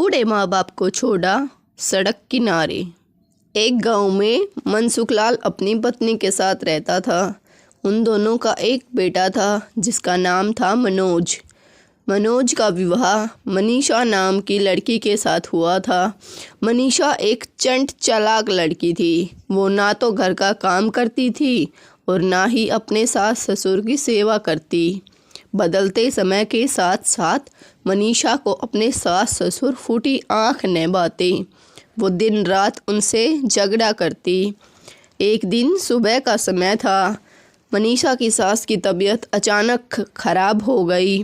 बूढ़े माँ बाप को छोड़ा सड़क किनारे। एक गांव में मनसुखलाल अपनी पत्नी के साथ रहता था। उन दोनों का एक बेटा था जिसका नाम था मनोज। मनोज का विवाह मनीषा नाम की लड़की के साथ हुआ था। मनीषा एक चंट चालाक लड़की थी। वो ना तो घर का काम करती थी और ना ही अपने सास ससुर की सेवा करती। बदलते समय के साथ साथ मनीषा को अपने सास ससुर फूटी आँख न बाते। वो दिन रात उनसे झगड़ा करती। एक दिन सुबह का समय था। मनीषा की सास की तबीयत अचानक खराब हो गई।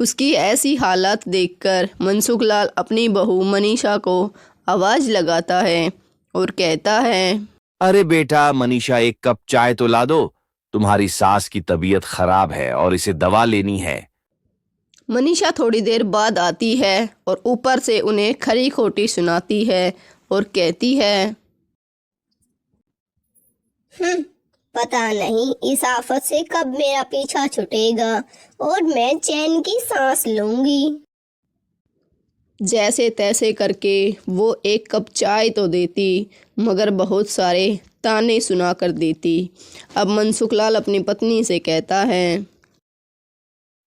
उसकी ऐसी हालत देखकर मनसुखलाल अपनी बहू मनीषा को आवाज़ लगाता है और कहता है, अरे बेटा मनीषा, एक कप चाय तो ला दो। तुम्हारी सास की तबीयत खराब है और इसे दवा लेनी है। मनीषा थोड़ी देर बाद आती है और ऊपर से उन्हें खरी खोटी सुनाती है और कहती है, पता नहीं इस आफत से कब मेरा पीछा छूटेगा और मैं चैन की सांस लूंगी। जैसे तैसे करके वो एक कप चाय तो देती मगर बहुत सारे ताने सुना कर देती। अब मनसुखलाल अपनी पत्नी से कहता है,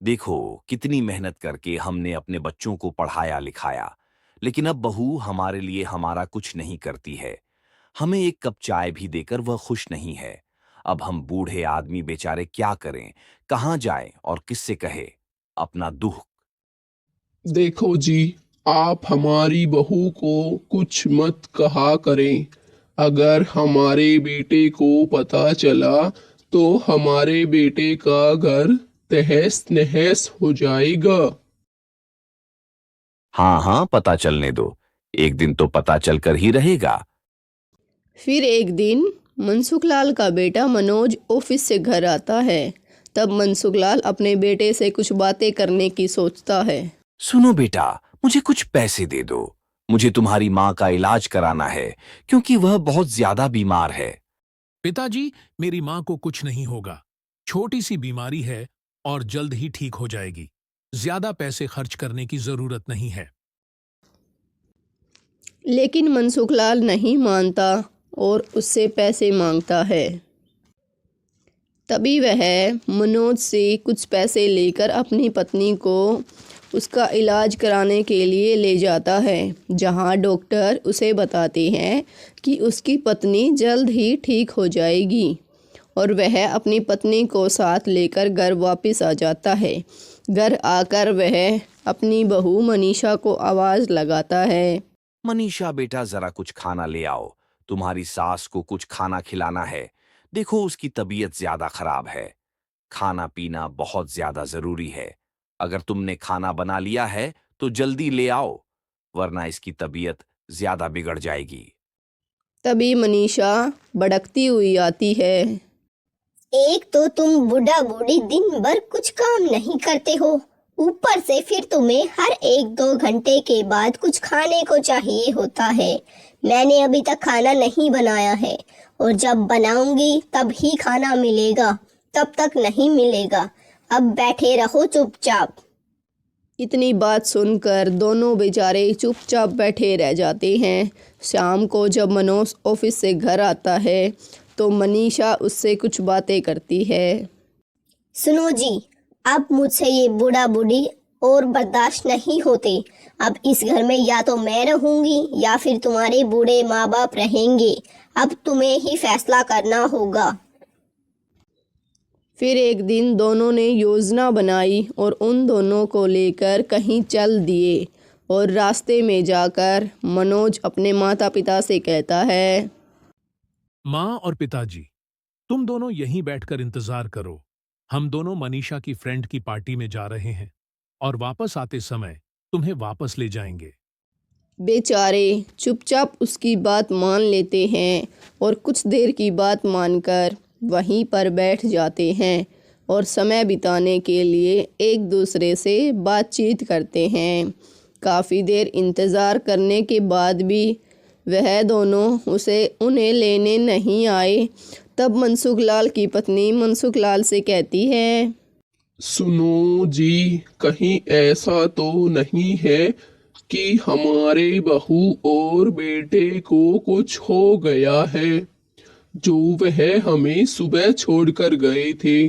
देखो कितनी मेहनत करके हमने अपने बच्चों को पढ़ाया लिखाया, लेकिन अब बहू हमारे लिए हमारा कुछ नहीं करती है। हमें एक कप चाय भी देकर वह खुश नहीं है। अब हम बूढ़े आदमी बेचारे क्या करें, कहाँ जाएं और किससे कहे अपना दुख। देखो जी, आप हमारी बहू को कुछ मत कहा करें। अगर हमारे बेटे को पता चला तो हमारे बेटे का घर तहस नहस हो जाएगा। हाँ हाँ, पता चलने दो, एक दिन तो पता चलकर ही रहेगा। फिर एक दिन मनसुखलाल का बेटा मनोज ऑफिस से घर आता है। तब मनसुखलाल अपने बेटे से कुछ बातें करने की सोचता है। सुनो बेटा, मुझे कुछ पैसे दे दो। मुझे तुम्हारी माँ का इलाज कराना है क्योंकि वह बहुत ज्यादा बीमार है। पिताजी, मेरी माँ को कुछ नहीं होगा। छोटी सी बीमारी है और जल्द ही ठीक हो जाएगी। ज्यादा पैसे खर्च करने की जरूरत नहीं है। लेकिन मनसुखलाल नहीं मानता और उससे पैसे मांगता है। तभी वह मनोज से कुछ पैसे लेकर अपनी पत्नी को उसका इलाज कराने के लिए ले जाता है, जहां डॉक्टर उसे बताते हैं कि उसकी पत्नी जल्द ही ठीक हो जाएगी। और वह अपनी पत्नी को साथ लेकर घर वापस आ जाता है। घर आकर वह अपनी बहू मनीषा को आवाज़ लगाता है, मनीषा बेटा, जरा कुछ खाना ले आओ। तुम्हारी सास को कुछ खाना खिलाना है। देखो उसकी तबीयत ज्यादा खराब है। खाना पीना बहुत ज्यादा जरूरी है। अगर तुमने खाना बना लिया है तो जल्दी ले आओ, वरना इसकी तबीयत ज्यादा बिगड़ जाएगी। तभी मनीषा भड़कती हुई आती है। एक तो तुम बूढ़ा बूढ़ी दिन भर कुछ काम नहीं करते हो, ऊपर से फिर तुम्हें हर 1-2 घंटे के बाद कुछ खाने को चाहिए होता है। मैंने अभी तक खाना नहीं बनाया है और जब बनाऊंगी तब ही खाना मिलेगा, तब तक नहीं मिलेगा। अब बैठे रहो चुपचाप। इतनी बात सुनकर दोनों बेचारे चुपचाप बैठे रह जाते हैं। शाम को जब मनोज ऑफिस से घर आता है तो मनीषा उससे कुछ बातें करती है। सुनो जी, अब मुझसे ये बूढ़ा बूढ़ी और बर्दाश्त नहीं होते। अब इस घर में या तो मैं रहूंगी या फिर तुम्हारे बूढ़े माँ बाप रहेंगे। अब तुम्हें ही फैसला करना होगा। फिर एक दिन दोनों ने योजना बनाई और उन दोनों को लेकर कहीं चल दिए। और रास्ते में जाकर मनोज अपने माता पिता से कहता है, माँ और पिताजी, तुम दोनों यहीं बैठकर इंतजार करो। हम दोनों मनीषा की फ्रेंड की पार्टी में जा रहे हैं और वापस आते समय तुम्हें वापस ले जाएंगे। बेचारे चुपचाप उसकी बात मान लेते हैं और कुछ देर की बात मानकर वहीं पर बैठ जाते हैं और समय बिताने के लिए एक दूसरे से बातचीत करते हैं। काफ़ी देर इंतज़ार करने के बाद भी वह दोनों उन्हें लेने नहीं आए। तब मनसुखलाल की पत्नी मनसुखलाल से कहती है, सुनो जी, कहीं ऐसा तो नहीं है कि हमारे बहू और बेटे को कुछ हो गया है, जो वह हमें सुबह छोड़कर गए थे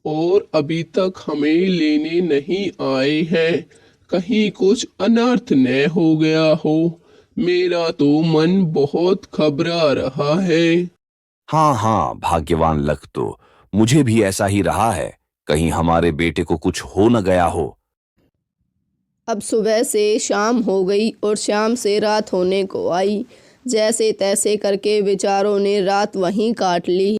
और अभी तक हमें लेने नहीं आए हैं। कहीं कुछ अनर्थ न हो गया हो। मेरा तो मन बहुत घबरा रहा है। हाँ हाँ भाग्यवान लख, तो मुझे भी ऐसा ही रहा है, कहीं हमारे बेटे को कुछ हो न गया हो। अब सुबह से शाम हो गई और शाम से रात होने को आई। जैसे तैसे करके बेचारों ने रात वहीं काट ली।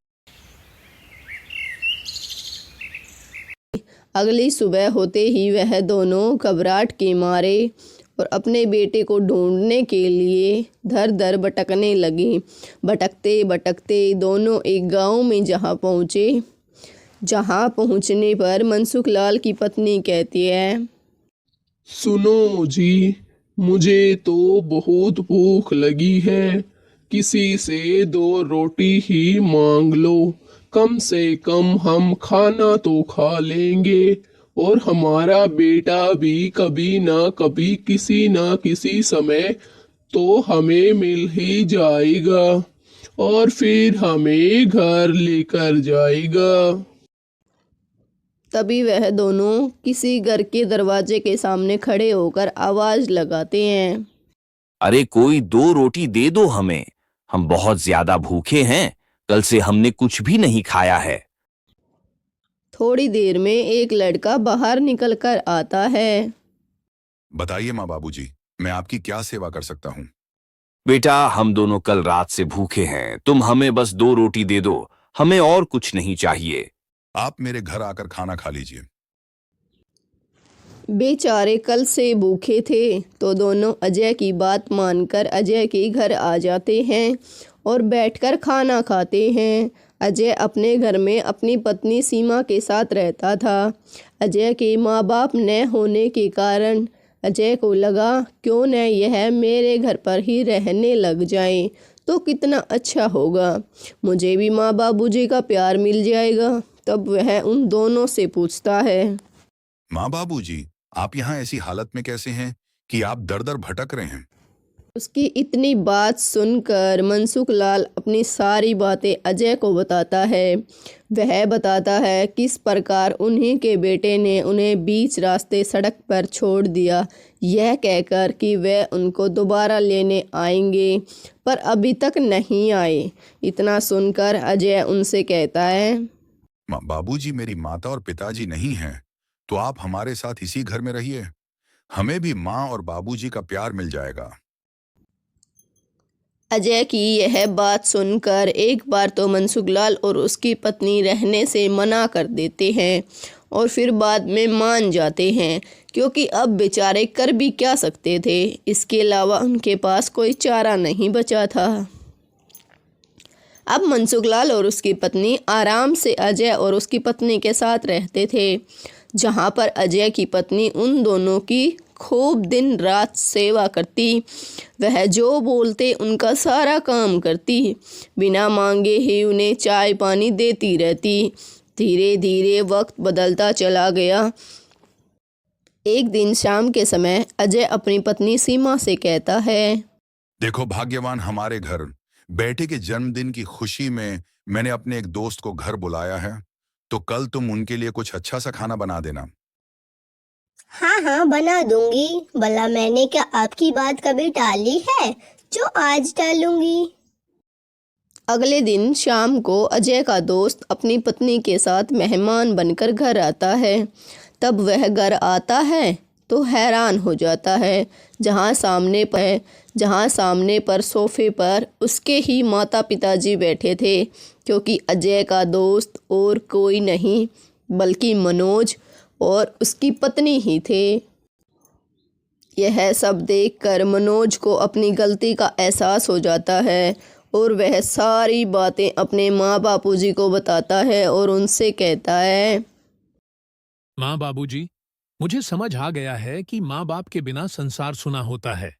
अगली सुबह होते ही वह दोनों घबराहट के मारे और अपने बेटे को ढूंढने के लिए दर दर भटकने लगे। भटकते भटकते दोनों एक गांव में जहां पहुंचने पर मनसुख लाल की पत्नी कहती है, सुनो जी, मुझे तो बहुत भूख लगी है। किसी से 2 रोटी ही मांग लो। कम से कम हम खाना तो खा लेंगे और हमारा बेटा भी कभी ना कभी किसी ना किसी समय तो हमें मिल ही जाएगा और फिर हमें घर लेकर जाएगा। तभी वह दोनों किसी घर के दरवाजे के सामने खड़े होकर आवाज लगाते हैं, अरे कोई 2 रोटी दे दो हमें, हम बहुत ज्यादा भूखे हैं, कल से हमने कुछ भी नहीं खाया है। थोड़ी देर में एक लड़का बाहर निकलकर आता है। बताइए माँ बाबूजी, मैं आपकी क्या सेवा कर सकता हूँ? बेटा, हम दोनों कल रात से भूखे हैं, तुम हमें बस 2 रोटी दे दो, हमें और कुछ नहीं चाहिए। आप मेरे घर आकर खाना खा लीजिए। बेचारे कल से भूखे थे तो दोनों अजय की बात मानकर अजय के घर आ जाते हैं और बैठकर खाना खाते हैं। अजय अपने घर में अपनी पत्नी सीमा के साथ रहता था। अजय के माँ बाप न होने के कारण अजय को लगा क्यों न यह मेरे घर पर ही रहने लग जाए तो कितना अच्छा होगा, मुझे भी माँ बाबूजी का प्यार मिल जाएगा। तब वह उन दोनों से पूछता है, माँ बाबूजी, आप यहाँ ऐसी हालत में कैसे हैं कि आप दर दर भटक रहे हैं? उसकी इतनी बात सुनकर मनसुख लाल अपनी सारी बातें अजय को बताता है। वह बताता है किस प्रकार उन्हीं के बेटे ने उन्हें बीच रास्ते सड़क पर छोड़ दिया, यह कहकर कि वह उनको दोबारा लेने आएंगे, पर अभी तक नहीं आए। इतना सुनकर अजय उनसे कहता है, बाबूजी, मेरी माता और पिताजी नहीं हैं, तो आप हमारे साथ इसी घर में रहिए, हमें भी माँ और बाबूजी का प्यार मिल जाएगा। अजय की यह बात सुनकर एक बार तो मनसुख लाल और उसकी पत्नी रहने से मना कर देते हैं और फिर बाद में मान जाते हैं, क्योंकि अब बेचारे कर भी क्या सकते थे। इसके अलावा उनके पास कोई चारा नहीं बचा था। अब मनसुख लाल और उसकी पत्नी आराम से अजय और उसकी पत्नी के साथ रहते थे, जहाँ पर अजय की पत्नी उन दोनों की खूब दिन रात सेवा करती। वह जो बोलते उनका सारा काम करती, बिना मांगे ही उन्हें चाय पानी देती रहती। धीरे धीरे वक्त बदलता चला गया। एक दिन शाम के समय अजय अपनी पत्नी सीमा से कहता है, देखो भाग्यवान, हमारे घर बेटे के जन्मदिन की खुशी में मैंने अपने एक दोस्त को घर बुलाया है, तो कल तुम उनके लिए कुछ अच्छा सा खाना बना देना। हाँ हाँ, बना दूंगी। भला मैंने क्या आपकी बात कभी टाली है जो आज टालूंगी। अगले दिन शाम को अजय का दोस्त अपनी पत्नी के साथ मेहमान बनकर घर आता है। तब वह घर आता है तो हैरान हो जाता है, जहाँ सामने पर सोफे पर उसके ही माता पिताजी बैठे थे, क्योंकि अजय का दोस्त और कोई नहीं बल्कि मनोज और उसकी पत्नी ही थे। यह सब देखकर मनोज को अपनी गलती का एहसास हो जाता है और वह सारी बातें अपने माँ बापूजी को बताता है और उनसे कहता है, माँ बाबूजी, मुझे समझ आ गया है कि माँ बाप के बिना संसार सुना होता है।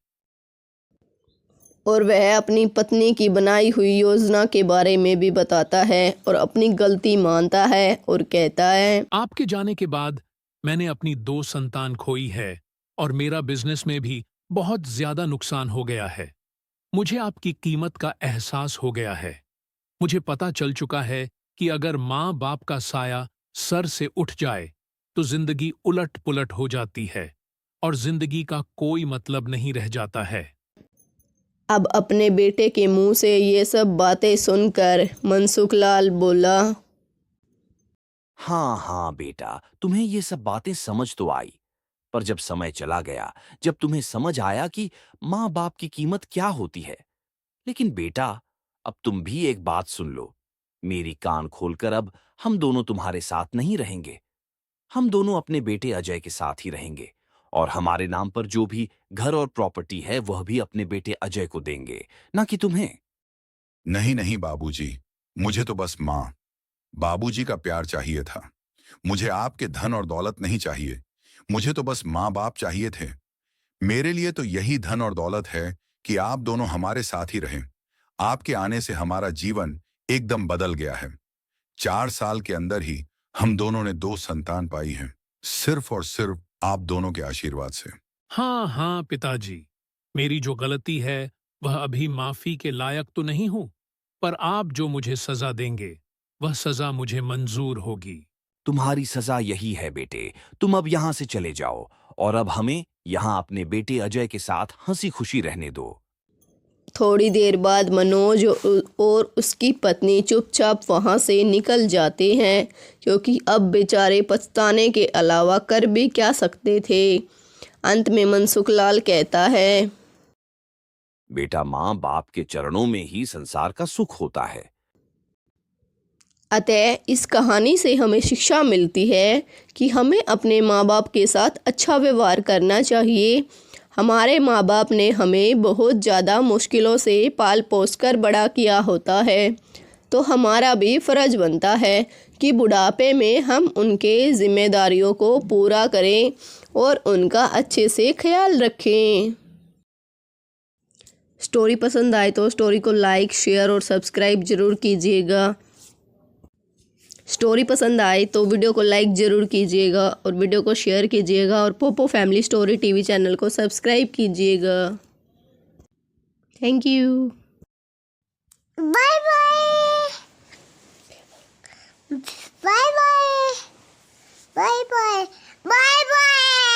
और वह अपनी पत्नी की बनाई हुई योजना के बारे में भी बताता है और अपनी गलती मानता है और कहता है, आपके जाने के बाद मैंने अपनी 2 संतान खोई है और मेरा बिजनेस में भी बहुत ज्यादा नुकसान हो गया है। मुझे आपकी कीमत का एहसास हो गया है। मुझे पता चल चुका है कि अगर माँ बाप का साया सर से उठ जाए तो जिंदगी उलट पुलट हो जाती है और जिंदगी का कोई मतलब नहीं रह जाता है। अब अपने बेटे के मुंह से ये सब बातें सुनकर मनसुखलाल बोला। हाँ हाँ बेटा, तुम्हें ये सब बातें समझ तो आई, पर जब समय चला गया, जब तुम्हें समझ आया कि माँ बाप की कीमत क्या होती है। लेकिन बेटा, अब तुम भी एक बात सुन लो, मेरी कान खोलकर। अब हम दोनों तुम्हारे साथ नहीं रहेंगे, हम दोनों अपने बेटे अजय के साथ ही रहेंगे, और हमारे नाम पर जो भी घर और प्रॉपर्टी है वह भी अपने बेटे अजय को देंगे, ना कि तुम्हें। नहीं नहीं बाबूजी, मुझे तो बस माँ बाबूजी का प्यार चाहिए था। मुझे आपके धन और दौलत नहीं चाहिए। मुझे तो बस माँ बाप चाहिए थे। मेरे लिए तो यही धन और दौलत है कि आप दोनों हमारे साथ ही रहें। आपके आने से हमारा जीवन एकदम बदल गया है। 4 साल के अंदर ही हम दोनों ने 2 संतान पाई हैं, सिर्फ और सिर्फ आप दोनों के आशीर्वाद से। हाँ हाँ पिताजी, मेरी जो गलती है वह अभी माफी के लायक तो नहीं हूं, पर आप जो मुझे सजा देंगे वह सजा मुझे मंजूर होगी। तुम्हारी सजा यही है बेटे, तुम अब यहाँ से चले जाओ, और अब हमें यहाँ अपने बेटे अजय के साथ हंसी खुशी रहने दो। थोड़ी देर बाद मनोज और उसकी पत्नी चुपचाप वहाँ से निकल जाते हैं, क्योंकि अब बेचारे पछताने के अलावा कर भी क्या सकते थे। अंत में मनसुखलाल कहता है। बेटा, माँ बाप के चरणों में ही संसार का सुख होता है। अतः इस कहानी से हमें शिक्षा मिलती है कि हमें अपने माँ बाप के साथ अच्छा व्यवहार करना चाहिए। हमारे माँ बाप ने हमें बहुत ज़्यादा मुश्किलों से पाल पोस कर बड़ा किया होता है, तो हमारा भी फ़र्ज़ बनता है कि बुढ़ापे में हम उनके ज़िम्मेदारियों को पूरा करें और उनका अच्छे से ख्याल रखें। स्टोरी पसंद आए तो स्टोरी को लाइक, शेयर और सब्सक्राइब ज़रूर कीजिएगा। स्टोरी पसंद आए तो वीडियो को लाइक ज़रूर कीजिएगा और वीडियो को शेयर कीजिएगा और पोपो फैमिली स्टोरी टीवी चैनल को सब्सक्राइब कीजिएगा। Thank you. Bye bye bye bye bye bye bye bye.